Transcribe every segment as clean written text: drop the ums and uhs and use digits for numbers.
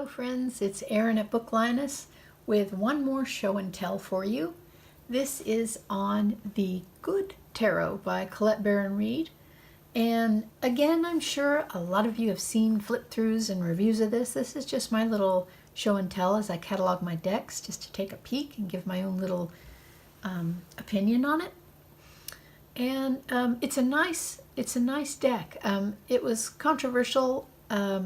Hello friends, it's Erin at Book Lioness with one more show and tell for you. This is on the Good Tarot by Colette Baron Reid. And again, I'm sure a lot of you have seen flip-throughs and reviews of this. This is just my little show and tell as I catalog my decks, just to take a peek and give my own little opinion on it. And it's a nice deck. It was controversial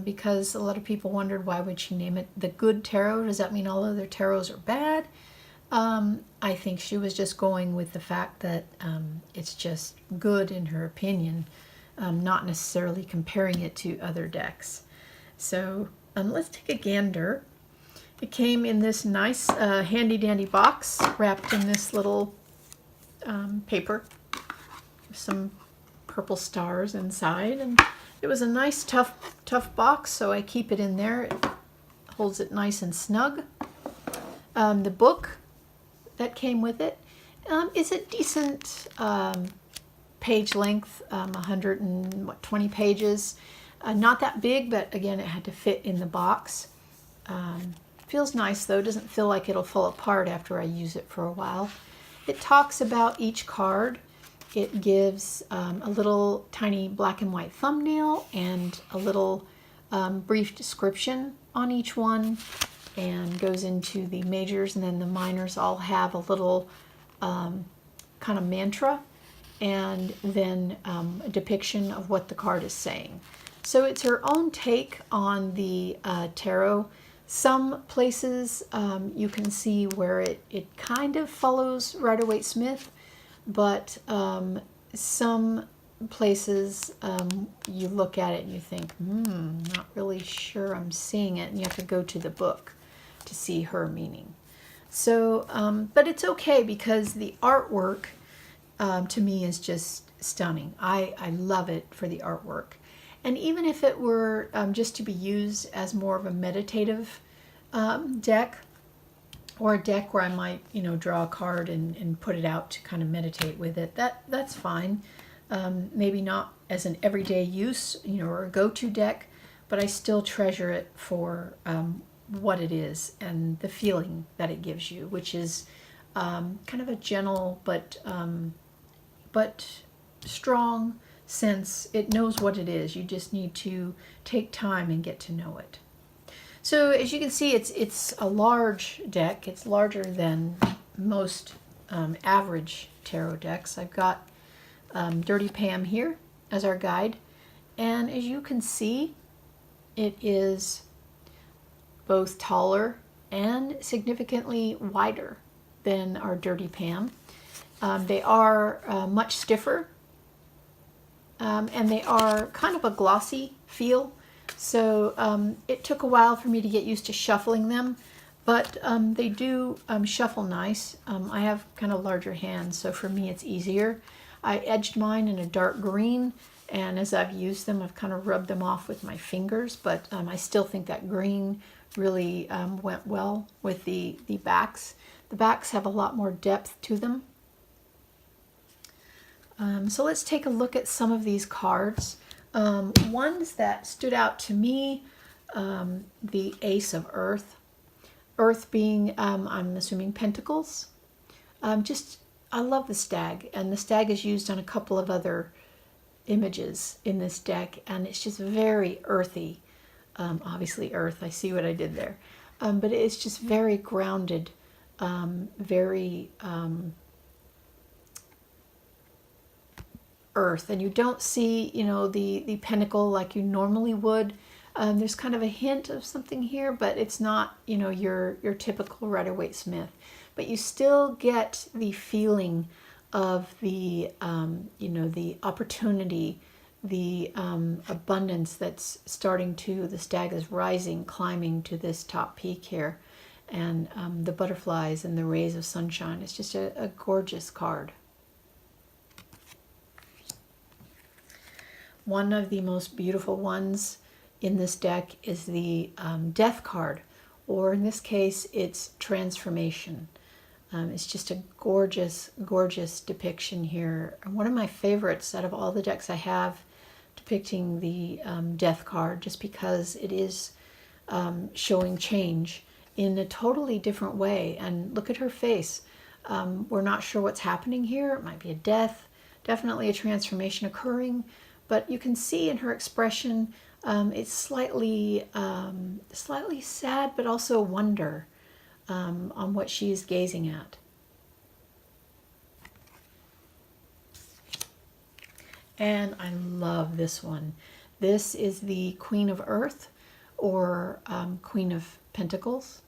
because a lot of people wondered, why would she name it the Good Tarot? Does that mean all other tarots are bad? I think she was just going with the fact that it's just good in her opinion, not necessarily comparing it to other decks. So let's take a gander. It came in this nice handy dandy box wrapped in this little paper with some purple stars inside, and it was a nice tough box, so I keep it in there. It holds it nice and snug. The book that came with it is a decent page length, 120 pages. Not that big, but again, it had to fit in the box. Feels nice though, doesn't feel like it'll fall apart after I use it for a while. It talks about each card. It gives a little tiny black and white thumbnail and a little brief description on each one, and goes into the majors, and then the minors all have a little kind of mantra, and then a depiction of what the card is saying. So it's her own take on the tarot. Some places you can see where it kind of follows Rider-Waite-Smith, but some places you look at it and you think, not really sure I'm seeing it, and you have to go to the book to see her meaning. So, but it's okay, because the artwork to me is just stunning. I love it for the artwork. And even if it were just to be used as more of a meditative deck, or a deck where I might, draw a card and put it out to kind of meditate with it, that's fine. Maybe not as an everyday use, or a go-to deck, but I still treasure it for what it is and the feeling that it gives you, which is kind of a gentle but strong sense. It knows what it is. You just need to take time and get to know it. So as you can see, it's a large deck. It's larger than most average tarot decks. I've got Dirty Pam here as our guide, and as you can see, it is both taller and significantly wider than our Dirty Pam. They are much stiffer, and they are kind of a glossy feel. So it took a while for me to get used to shuffling them, but they do shuffle nice. I have kind of larger hands, so for me it's easier. I edged mine in a dark green, and as I've used them, I've kind of rubbed them off with my fingers, but I still think that green really went well with the backs. The backs have a lot more depth to them. So let's take a look at some of these cards. Ones that stood out to me, the Ace of Earth. Earth being, I'm assuming, pentacles. I love the stag, and the stag is used on a couple of other images in this deck, and it's just very earthy. Obviously earth, I see what I did there. But it's just very grounded, very earth, and you don't see, the pentacle like you normally would. There's kind of a hint of something here, but it's not, your typical Rider-Waite-Smith. But you still get the feeling of the, the opportunity, the abundance that's starting to, the stag is rising, climbing to this top peak here, and the butterflies and the rays of sunshine. It's just a gorgeous card. One of the most beautiful ones in this deck is the Death card, or in this case, it's Transformation. It's just a gorgeous, gorgeous depiction here. One of my favorites out of all the decks I have depicting the Death card, just because it is showing change in a totally different way. And look at her face. We're not sure what's happening here. It might be a death, definitely a transformation occurring, but you can see in her expression it's slightly sad, but also wonder on what she is gazing at. And I love this one. This is the Queen of Earth, or Queen of Pentacles.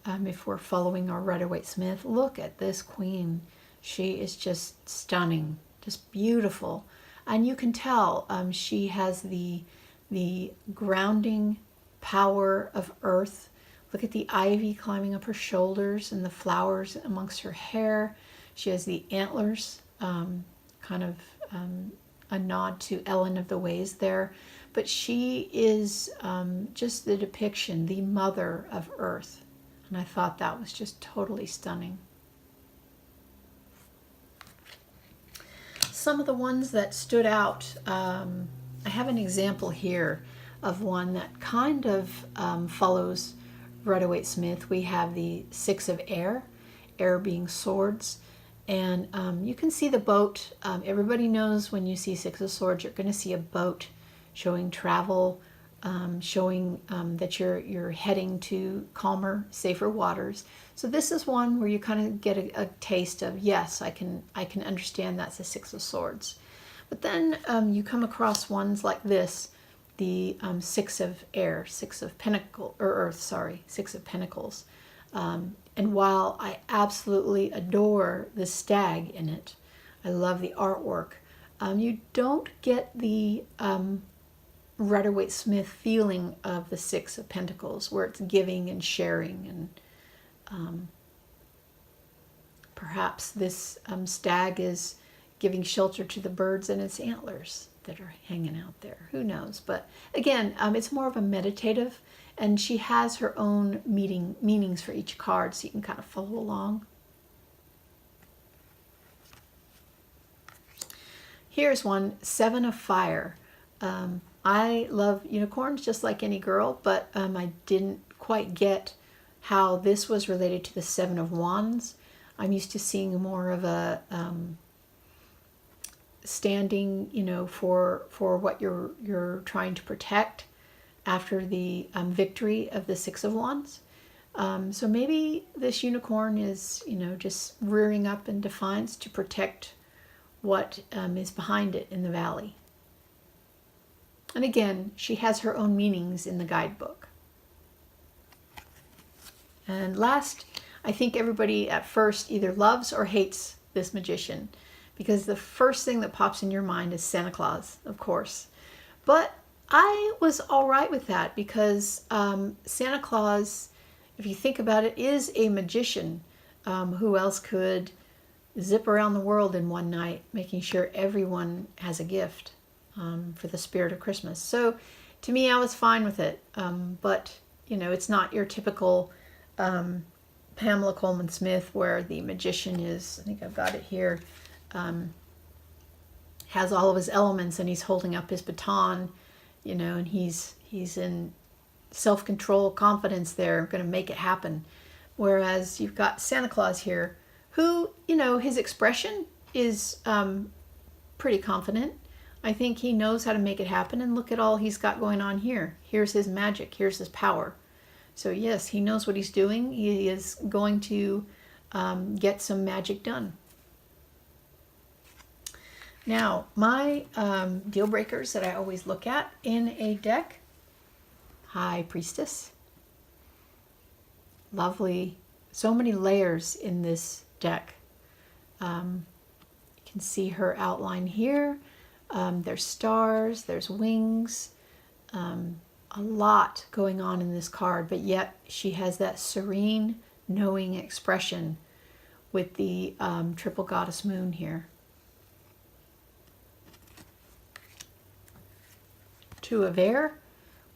If we're following our Rider-Waite-Smith, look at this queen. She is just stunning, just beautiful. And you can tell she has the grounding power of earth. Look at the ivy climbing up her shoulders and the flowers amongst her hair. She has the antlers, kind of a nod to Ellen of the Ways there. But she is just the depiction, the mother of earth. And I thought that was just totally stunning. Some of the ones that stood out, I have an example here of one that kind of follows Rider-Waite-Smith. We have the Six of Air, air being swords. And you can see the boat. Everybody knows when you see Six of Swords, you're going to see a boat showing travel, showing that you're heading to calmer, safer waters. So this is one where you kind of get a taste of, yes, I can understand that's the Six of Swords. But then you come across ones like this, the Six of Air, Six of Six of Pentacles. And while I absolutely adore the stag in it, I love the artwork, you don't get the Rider-Waite-Smith feeling of the Six of Pentacles, where it's giving and sharing, and perhaps this stag is giving shelter to the birds and its antlers that are hanging out there. Who knows? But again, it's more of a meditative, and she has her own meanings for each card, so you can kind of follow along. Here's one, Seven of Fire. I love unicorns just like any girl, but I didn't quite get how this was related to the Seven of Wands. I'm used to seeing more of a standing, for what you're trying to protect after the victory of the Six of Wands. So maybe this unicorn is, just rearing up in defiance to protect what is behind it in the valley. And again, she has her own meanings in the guidebook. And last, I think everybody at first either loves or hates this magician, because the first thing that pops in your mind is Santa Claus, of course. But I was all right with that, because Santa Claus, if you think about it, is a magician. Who else could zip around the world in one night, making sure everyone has a gift for the spirit of Christmas? So to me, I was fine with it. But, it's not your typical Pamela Coleman Smith, where the magician is, I think I've got it here, has all of his elements and he's holding up his baton, and he's in self-control, confidence there, going to make it happen. Whereas you've got Santa Claus here, who, his expression is pretty confident. I think he knows how to make it happen, and look at all he's got going on here. Here's his magic, here's his power. So yes, he knows what he's doing. He is going to get some magic done. Now, my deal breakers that I always look at in a deck: High Priestess. Lovely. So many layers in this deck. You can see her outline here. There's stars, there's wings. A lot going on in this card, but yet she has that serene, knowing expression with the triple goddess moon here. Two of Air,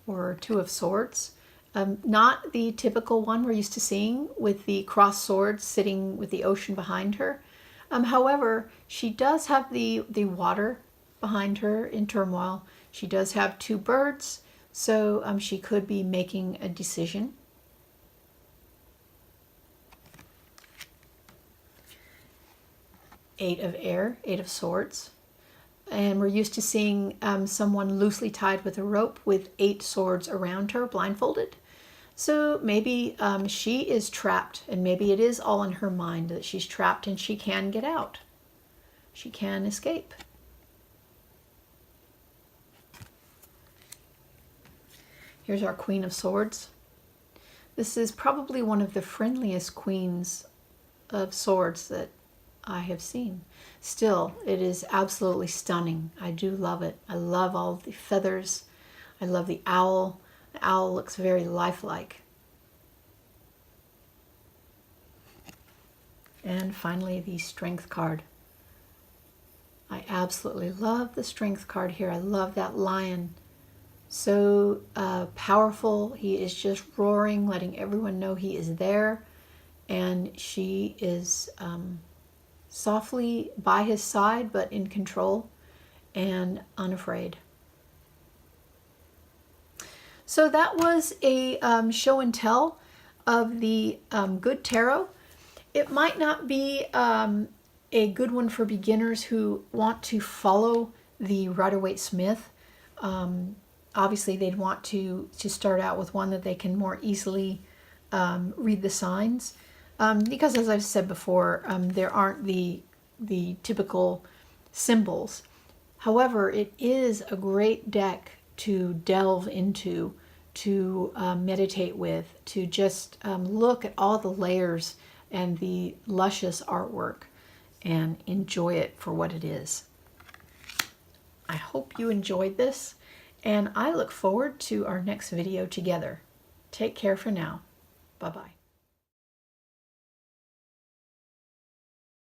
or Two of Swords. Not the typical one we're used to seeing with the crossed swords sitting with the ocean behind her. However, she does have the water behind her in turmoil. She does have two birds, So she could be making a decision. Eight of Air, Eight of Swords. And we're used to seeing someone loosely tied with a rope with 8 swords around her, blindfolded. So maybe she is trapped, and maybe it is all in her mind that she's trapped and she can get out. She can escape. Here's our Queen of Swords. This is probably one of the friendliest queens of swords that I have seen. Still, it is absolutely stunning. I do love it. I love all the feathers. I love the owl. The owl looks very lifelike. And finally, the Strength card. I absolutely love the Strength card here. I love that lion. So powerful. He is just roaring, letting everyone know he is there. And she is softly by his side, but in control and unafraid. So that was a show and tell of the Good Tarot. It might not be a good one for beginners who want to follow the Rider-Waite-Smith. Obviously, they'd want to start out with one that they can more easily read the signs. Because as I've said before, there aren't the typical symbols. However, it is a great deck to delve into, to meditate with, to just look at all the layers and the luscious artwork and enjoy it for what it is. I hope you enjoyed this, and I look forward to our next video together. Take care for now. Bye-bye.